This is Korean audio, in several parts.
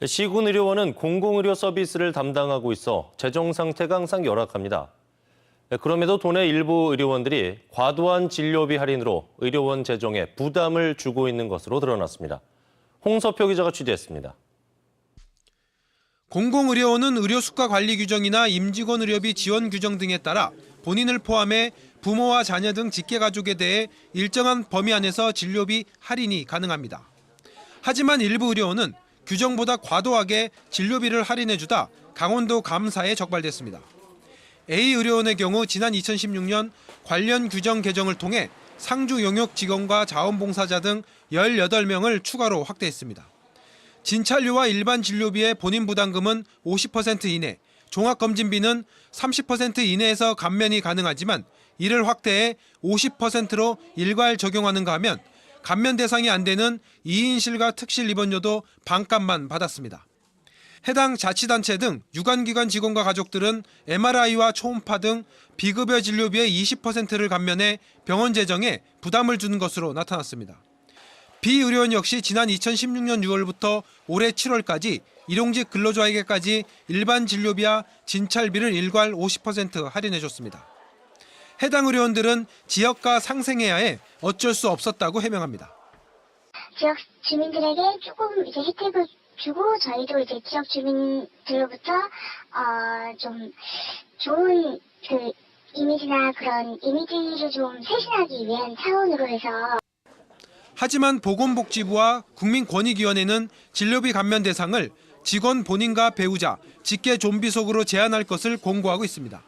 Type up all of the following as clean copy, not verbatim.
시군의료원은 공공의료 서비스를 담당하고 있어 재정 상태가 항상 열악합니다. 그럼에도 도내 일부 의료원들이 과도한 진료비 할인으로 의료원 재정에 부담을 주고 있는 것으로 드러났습니다. 홍서표 기자가 취재했습니다. 공공의료원은 의료 수가 관리 규정이나 임직원 의료비 지원 규정 등에 따라 본인을 포함해 부모와 자녀 등 직계가족에 대해 일정한 범위 안에서 진료비 할인이 가능합니다. 하지만 일부 의료원은 규정보다 과도하게 진료비를 할인해주다 강원도 감사에 적발됐습니다. A의료원의 경우 지난 2016년 관련 규정 개정을 통해 상주 용역 직원과 자원봉사자 등 18명을 추가로 확대했습니다. 진찰료와 일반 진료비의 본인 부담금은 50% 이내, 종합검진비는 30% 이내에서 감면이 가능하지만 이를 확대해 50%로 일괄 적용하는가 하면 감면 대상이 안 되는 2인실과 특실 입원료도 반값만 받았습니다. 해당 자치단체 등 유관기관 직원과 가족들은 MRI와 초음파 등 비급여 진료비의 20%를 감면해 병원 재정에 부담을 주는 것으로 나타났습니다. 비의료원 역시 지난 2016년 6월부터 올해 7월까지 일용직 근로자에게까지 일반 진료비와 진찰비를 일괄 50% 할인해줬습니다. 해당 의료원들은 지역가 상생해야 해 어쩔 수 없었다고 해명합니다. 지역 주민들에게 조금 이제 혜택을 주고 저희도 이제 지역 주민들로부터 좀 좋은 그 이미지나 그런 이미지를 좀 쇄신하기 위한 차원으로 해서. 하지만 보건복지부와 국민권익위원회는 진료비 감면 대상을 직원 본인과 배우자, 직계 좀비속으로 제한할 것을 권고하고 있습니다.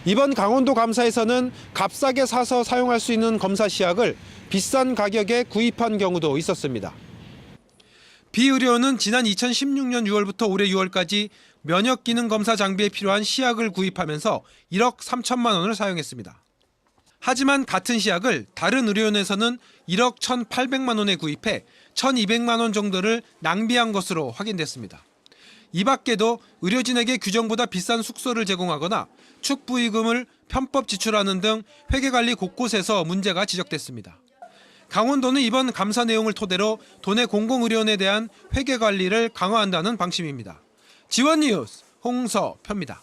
이번 강원도 감사에서는 값싸게 사서 사용할 수 있는 검사 시약을 비싼 가격에 구입한 경우도 있었습니다. 비의료원은 지난 2016년 6월부터 올해 6월까지 면역 기능 검사 장비에 필요한 시약을 구입하면서 1억 3천만 원을 사용했습니다. 하지만 같은 시약을 다른 의료원에서는 1억 1,800만 원에 구입해 1,200만 원 정도를 낭비한 것으로 확인됐습니다. 이 밖에도 의료진에게 규정보다 비싼 숙소를 제공하거나 축부의금을 편법 지출하는 등 회계관리 곳곳에서 문제가 지적됐습니다. 강원도는 이번 감사 내용을 토대로 도내 공공의료원에 대한 회계관리를 강화한다는 방침입니다. 지원뉴스 홍서표입니다.